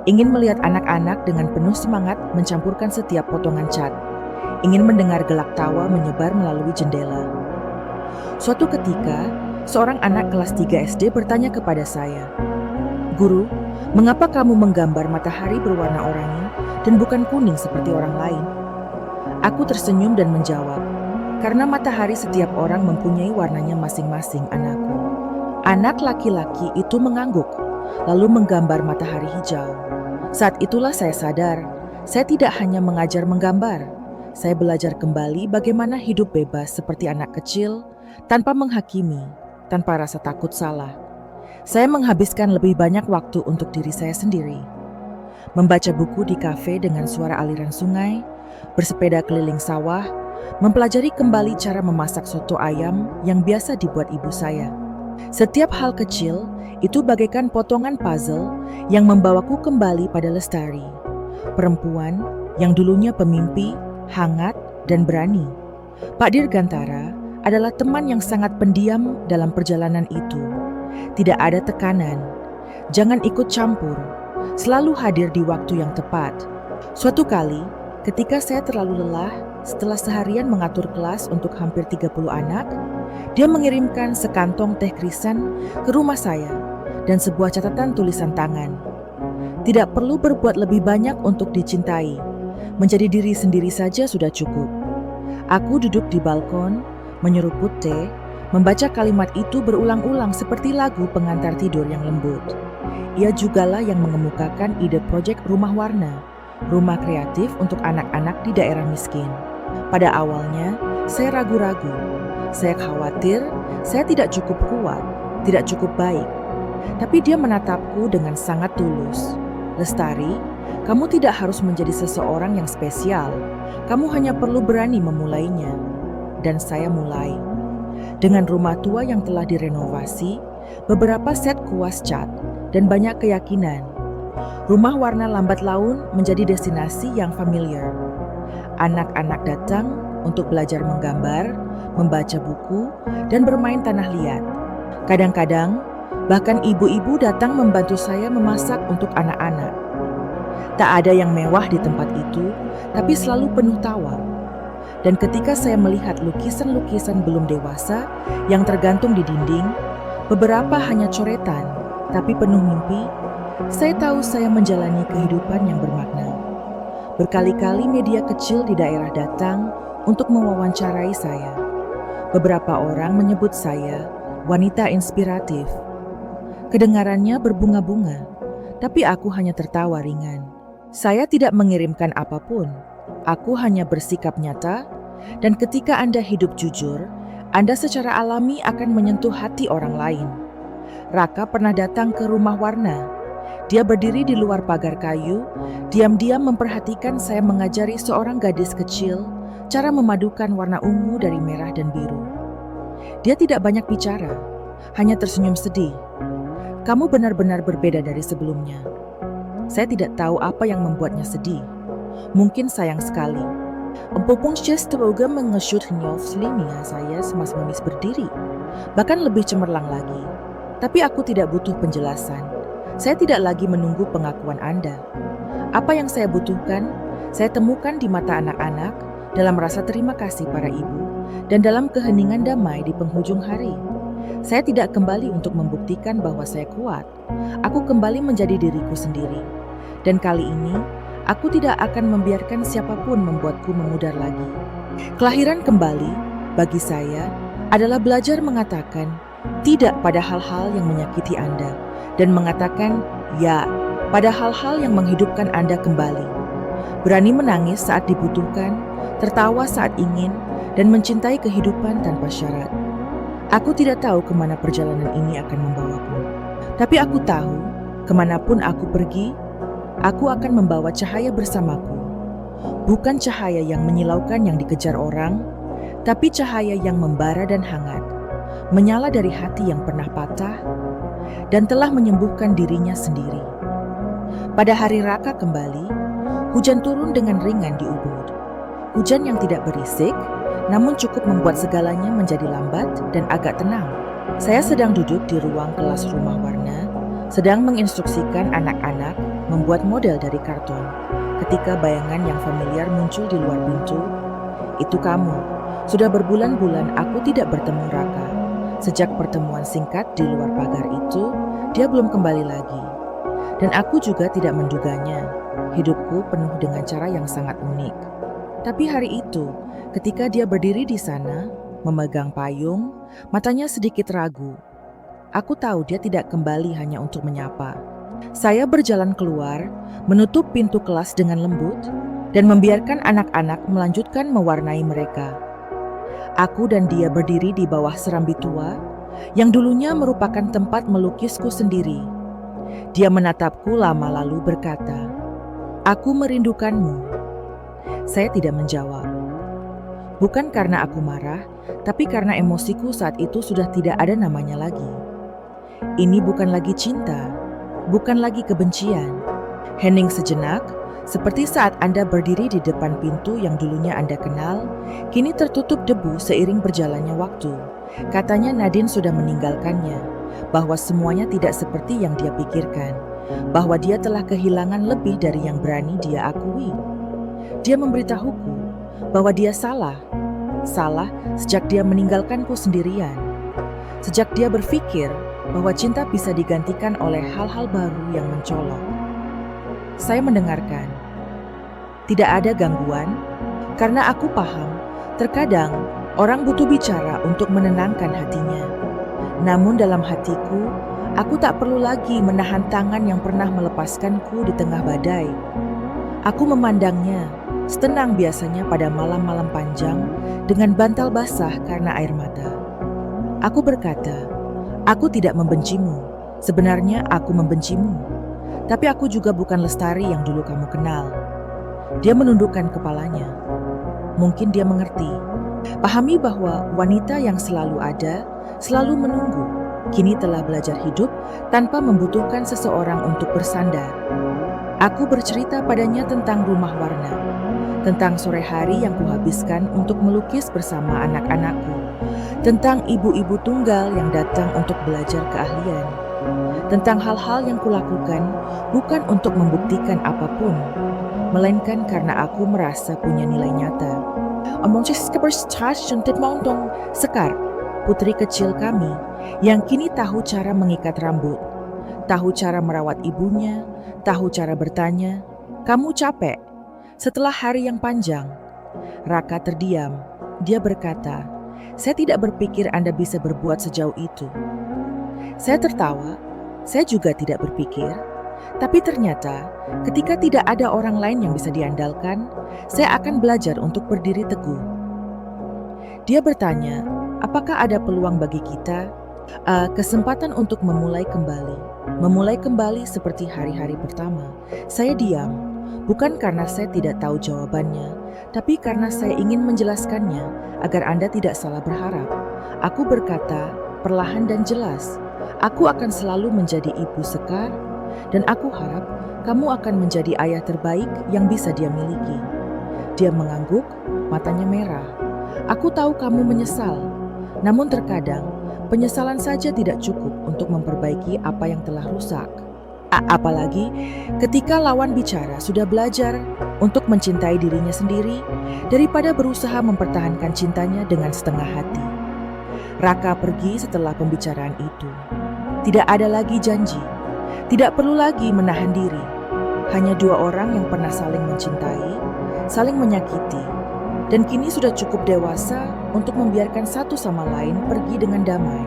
Speaker 1: ingin melihat anak-anak dengan penuh semangat mencampurkan setiap potongan cat, ingin mendengar gelak tawa menyebar melalui jendela. Suatu ketika, seorang anak kelas 3 SD bertanya kepada saya, "Guru, mengapa kamu menggambar matahari berwarna oranye dan bukan kuning seperti orang lain?" Aku tersenyum dan menjawab, "Karena matahari setiap orang mempunyai warnanya masing-masing, anakku." Anak laki-laki itu mengangguk, lalu menggambar matahari hijau. Saat itulah saya sadar, saya tidak hanya mengajar menggambar, saya belajar kembali bagaimana hidup bebas seperti anak kecil, tanpa menghakimi, tanpa rasa takut salah. Saya menghabiskan lebih banyak waktu untuk diri saya sendiri. Membaca buku di kafe dengan suara aliran sungai, bersepeda keliling sawah, mempelajari kembali cara memasak soto ayam yang biasa dibuat ibu saya. Setiap hal kecil itu bagaikan potongan puzzle yang membawaku kembali pada Lestari, perempuan yang dulunya pemimpi, hangat, dan berani. Pak Dirgantara adalah teman yang sangat pendiam dalam perjalanan itu. Tidak ada tekanan, jangan ikut campur, selalu hadir di waktu yang tepat. Suatu kali, ketika saya terlalu lelah setelah seharian mengatur kelas untuk hampir 30 anak, dia mengirimkan sekantong teh krisan ke rumah saya dan sebuah catatan tulisan tangan. Tidak perlu berbuat lebih banyak untuk dicintai, menjadi diri sendiri saja sudah cukup. Aku duduk di balkon, menyeruput teh, membaca kalimat itu berulang-ulang seperti lagu pengantar tidur yang lembut. Ia jugalah yang mengemukakan ide proyek rumah warna, rumah kreatif untuk anak-anak di daerah miskin. Pada awalnya, saya ragu-ragu. Saya khawatir saya tidak cukup kuat, tidak cukup baik. Tapi dia menatapku dengan sangat tulus. "Lestari, kamu tidak harus menjadi seseorang yang spesial. Kamu hanya perlu berani memulainya." Dan saya mulai. Dengan rumah tua yang telah direnovasi, beberapa set kuas cat, dan banyak keyakinan, rumah warna lambat laun menjadi destinasi yang familiar. Anak-anak datang untuk belajar menggambar, membaca buku, dan bermain tanah liat. Kadang-kadang, bahkan ibu-ibu datang membantu saya memasak untuk anak-anak. Tak ada yang mewah di tempat itu, tapi selalu penuh tawa. Dan ketika saya melihat lukisan-lukisan belum dewasa yang tergantung di dinding, beberapa hanya coretan, tapi penuh mimpi, saya tahu saya menjalani kehidupan yang bermakna. Berkali-kali media kecil di daerah datang untuk mewawancarai saya. Beberapa orang menyebut saya wanita inspiratif. Kedengarannya berbunga-bunga, tapi aku hanya tertawa ringan. Saya tidak mengirimkan apapun. Aku hanya bersikap nyata, dan ketika Anda hidup jujur, Anda secara alami akan menyentuh hati orang lain. Raka pernah datang ke rumah warna. Dia berdiri di luar pagar kayu, diam-diam memperhatikan saya mengajari seorang gadis kecil cara memadukan warna ungu dari merah dan biru. Dia tidak banyak bicara, hanya tersenyum sedih. "Kamu benar-benar berbeda dari sebelumnya." Saya tidak tahu apa yang membuatnya sedih. Mungkin sayang sekali. Empopong Chesterboga mengesut henyov selimia saya semas-memis berdiri, bahkan lebih cemerlang lagi. Tapi aku tidak butuh penjelasan. Saya tidak lagi menunggu pengakuan Anda. Apa yang saya butuhkan, saya temukan di mata anak-anak, dalam rasa terima kasih para ibu, dan dalam keheningan damai di penghujung hari. Saya tidak kembali untuk membuktikan bahwa saya kuat. Aku kembali menjadi diriku sendiri. Dan kali ini, aku tidak akan membiarkan siapapun membuatku memudar lagi. Kelahiran kembali, bagi saya, adalah belajar mengatakan tidak pada hal-hal yang menyakiti Anda, dan mengatakan ya pada hal-hal yang menghidupkan Anda kembali. Berani menangis saat dibutuhkan, tertawa saat ingin, dan mencintai kehidupan tanpa syarat. Aku tidak tahu kemana perjalanan ini akan membawaku. Tapi aku tahu, kemanapun aku pergi, aku akan membawa cahaya bersamaku. Bukan cahaya yang menyilaukan yang dikejar orang, tapi cahaya yang membara dan hangat, menyala dari hati yang pernah patah. dan telah menyembuhkan dirinya sendiri. Pada hari Raka kembali, hujan turun dengan ringan di Ubud. Hujan yang tidak berisik, namun cukup membuat segalanya menjadi lambat dan agak tenang. Saya sedang duduk di ruang kelas rumah warna, sedang menginstruksikan anak-anak membuat model dari karton. Ketika bayangan yang familiar muncul di luar pintu, "Itu kamu. Sudah berbulan-bulan aku tidak bertemu Raka. Sejak pertemuan singkat di luar pagar itu, dia belum kembali lagi. Dan aku juga tidak menduganya. Hidupku penuh dengan cara yang sangat unik. Tapi hari itu, ketika dia berdiri di sana, memegang payung, matanya sedikit ragu. Aku tahu dia tidak kembali hanya untuk menyapa. Saya berjalan keluar, menutup pintu kelas dengan lembut, dan membiarkan anak-anak melanjutkan mewarnai mereka. Aku dan dia berdiri di bawah serambi tua, yang dulunya merupakan tempat melukisku sendiri. Dia menatapku lama lalu berkata, "Aku merindukanmu." Saya tidak menjawab. Bukan karena aku marah, tapi karena emosiku saat itu sudah tidak ada namanya lagi. Ini bukan lagi cinta, bukan lagi kebencian. Hening sejenak, seperti saat Anda berdiri di depan pintu yang dulunya Anda kenal, kini tertutup debu seiring berjalannya waktu. Katanya Nadine sudah meninggalkannya, bahwa semuanya tidak seperti yang dia pikirkan, bahwa dia telah kehilangan lebih dari yang berani dia akui. Dia memberitahuku bahwa dia salah sejak dia meninggalkanku sendirian, sejak dia berpikir bahwa cinta bisa digantikan oleh hal-hal baru yang mencolok. Saya mendengarkan. Tidak ada gangguan, karena aku paham, terkadang orang butuh bicara untuk menenangkan hatinya. Namun dalam hatiku, aku tak perlu lagi menahan tangan yang pernah melepaskanku di tengah badai. Aku memandangnya, setenang biasanya pada malam-malam panjang, dengan bantal basah karena air mata. Aku berkata, "Aku tidak membencimu. Sebenarnya aku membencimu. Tapi aku juga bukan Lestari yang dulu kamu kenal." Dia menundukkan kepalanya. Mungkin dia mengerti. Pahami bahwa wanita yang selalu ada, selalu menunggu, kini telah belajar hidup tanpa membutuhkan seseorang untuk bersandar. Aku bercerita padanya tentang rumah warna, tentang sore hari yang kuhabiskan untuk melukis bersama anak-anakku, tentang ibu-ibu tunggal yang datang untuk belajar keahlian, tentang hal-hal yang kulakukan bukan untuk membuktikan apapun, melainkan karena aku merasa punya nilai nyata. Sekar, putri kecil kami, yang kini tahu cara mengikat rambut, tahu cara merawat ibunya, tahu cara bertanya, "Kamu capek?" Setelah hari yang panjang. Raka terdiam. Dia berkata, "Saya tidak berpikir Anda bisa berbuat sejauh itu." Saya tertawa. Saya juga tidak berpikir. Tapi ternyata, ketika tidak ada orang lain yang bisa diandalkan, saya akan belajar untuk berdiri teguh. Dia bertanya, apakah ada peluang bagi kita? Kesempatan untuk memulai kembali seperti hari-hari pertama. Saya diam, bukan karena saya tidak tahu jawabannya, tapi karena saya ingin menjelaskannya agar Anda tidak salah berharap. Aku berkata, perlahan dan jelas, "Aku akan selalu menjadi ibu Sekar, dan aku harap kamu akan menjadi ayah terbaik yang bisa dia miliki." Dia mengangguk, matanya merah. "Aku tahu kamu menyesal, namun terkadang penyesalan saja tidak cukup untuk memperbaiki apa yang telah rusak. Apalagi ketika lawan bicara sudah belajar untuk mencintai dirinya sendiri daripada berusaha mempertahankan cintanya dengan setengah hati." Raka pergi setelah pembicaraan itu. Tidak ada lagi janji, tidak perlu lagi menahan diri. Hanya dua orang yang pernah saling mencintai, saling menyakiti, dan kini sudah cukup dewasa untuk membiarkan satu sama lain pergi dengan damai.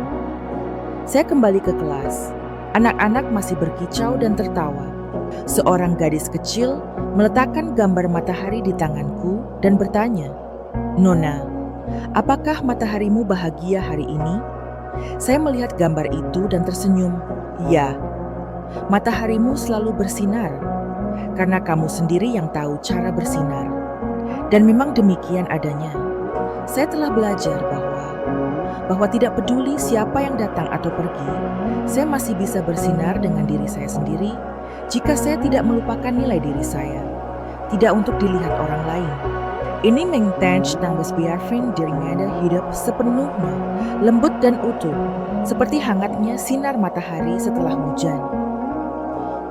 Speaker 1: Saya kembali ke kelas. Anak-anak masih berkicau dan tertawa. Seorang gadis kecil meletakkan gambar matahari di tanganku dan bertanya, "Nona, apakah mataharimu bahagia hari ini?" Saya melihat gambar itu dan tersenyum. "Ya, mataharimu selalu bersinar, karena kamu sendiri yang tahu cara bersinar." Dan memang demikian adanya. Saya telah belajar bahwa bahwa tidak peduli siapa yang datang atau pergi, saya masih bisa bersinar dengan diri saya sendiri jika saya tidak melupakan nilai diri saya, tidak untuk dilihat orang lain. Ini mengtanj dan Biarfin dirinya hidup sepenuhnya, lembut dan utuh, seperti hangatnya sinar matahari setelah hujan.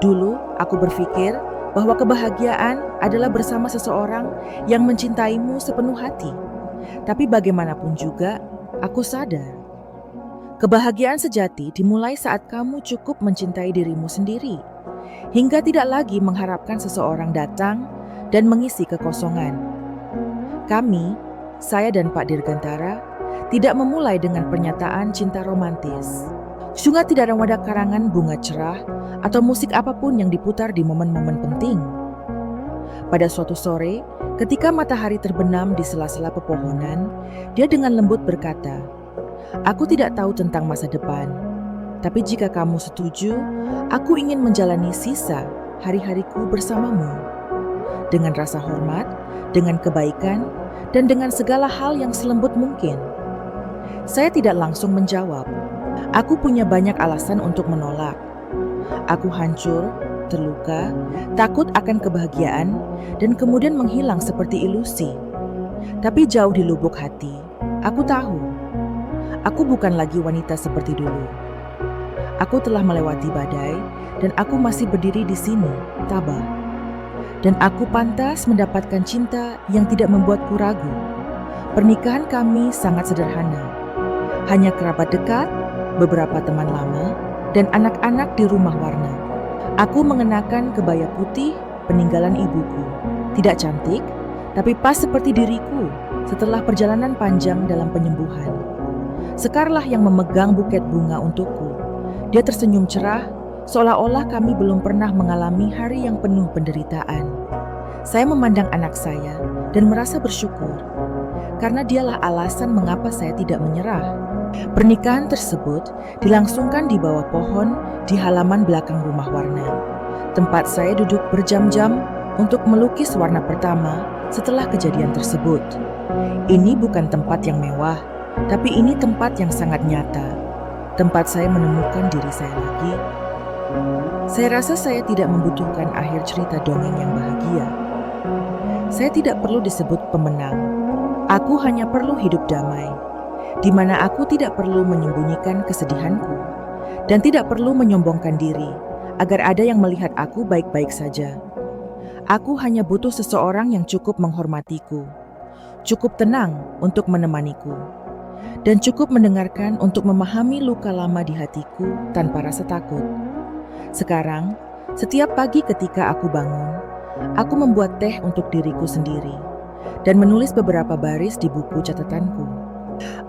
Speaker 1: Dulu, aku berpikir bahwa kebahagiaan adalah bersama seseorang yang mencintaimu sepenuh hati. Tapi bagaimanapun juga, aku sadar, kebahagiaan sejati dimulai saat kamu cukup mencintai dirimu sendiri, hingga tidak lagi mengharapkan seseorang datang dan mengisi kekosongan. Kami, saya dan Pak Dirgantara, tidak memulai dengan pernyataan cinta romantis. Juga tidak ada wadah karangan bunga cerah atau musik apapun yang diputar di momen-momen penting. Pada suatu sore, ketika matahari terbenam di sela-sela pepohonan, dia dengan lembut berkata, "Aku tidak tahu tentang masa depan, tapi jika kamu setuju, aku ingin menjalani sisa hari-hariku bersamamu. Dengan rasa hormat, dengan kebaikan, dan dengan segala hal yang selembut mungkin." Saya tidak langsung menjawab. Aku punya banyak alasan untuk menolak. Aku hancur, terluka, takut akan kebahagiaan, dan kemudian menghilang seperti ilusi. Tapi jauh di lubuk hati, aku tahu, aku bukan lagi wanita seperti dulu. Aku telah melewati badai, dan aku masih berdiri di sini, tabah. Dan aku pantas mendapatkan cinta yang tidak membuatku ragu. Pernikahan kami sangat sederhana. Hanya kerabat dekat, beberapa teman lama, dan anak-anak di rumah warna. Aku mengenakan kebaya putih peninggalan ibuku. Tidak cantik, tapi pas seperti diriku setelah perjalanan panjang dalam penyembuhan. Sekarlah yang memegang buket bunga untukku. Dia tersenyum cerah, seolah-olah kami belum pernah mengalami hari yang penuh penderitaan. Saya memandang anak saya dan merasa bersyukur, karena dialah alasan mengapa saya tidak menyerah. Pernikahan tersebut dilangsungkan di bawah pohon di halaman belakang rumah warna, tempat saya duduk berjam-jam untuk melukis warna pertama setelah kejadian tersebut. Ini bukan tempat yang mewah, tapi ini tempat yang sangat nyata. Tempat saya menemukan diri saya lagi. Saya rasa saya tidak membutuhkan akhir cerita dongeng yang bahagia. Saya tidak perlu disebut pemenang. Aku hanya perlu hidup damai, di mana aku tidak perlu menyembunyikan kesedihanku dan tidak perlu menyombongkan diri agar ada yang melihat aku baik-baik saja. Aku hanya butuh seseorang yang cukup menghormatiku, cukup tenang untuk menemaniku, dan cukup mendengarkan untuk memahami luka lama di hatiku tanpa rasa takut. Sekarang, setiap pagi ketika aku bangun, aku membuat teh untuk diriku sendiri dan menulis beberapa baris di buku catatanku.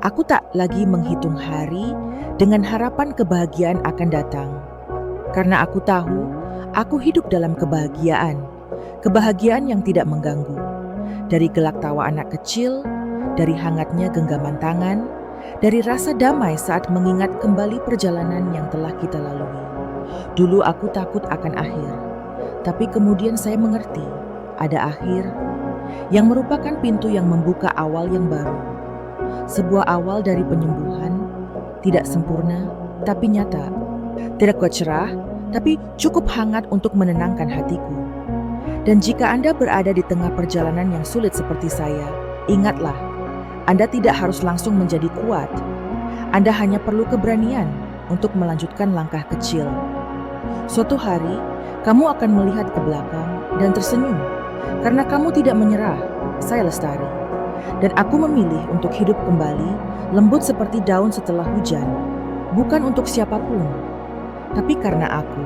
Speaker 1: Aku tak lagi menghitung hari dengan harapan kebahagiaan akan datang. Karena aku tahu, aku hidup dalam kebahagiaan. Kebahagiaan yang tidak mengganggu. Dari gelak tawa anak kecil, dari hangatnya genggaman tangan, dari rasa damai saat mengingat kembali perjalanan yang telah kita lalui. Dulu aku takut akan akhir, tapi kemudian saya mengerti ada akhir yang merupakan pintu yang membuka awal yang baru. Sebuah awal dari penyembuhan, tidak sempurna, tapi nyata. Tidak kuat cerah, tapi cukup hangat untuk menenangkan hatiku. Dan jika Anda berada di tengah perjalanan yang sulit seperti saya, ingatlah, Anda tidak harus langsung menjadi kuat. Anda hanya perlu keberanian untuk melanjutkan langkah kecil. Suatu hari, kamu akan melihat ke belakang dan tersenyum, karena kamu tidak menyerah. Saya Lestari. Dan aku memilih untuk hidup kembali, lembut seperti daun setelah hujan. Bukan untuk siapapun, tapi karena aku.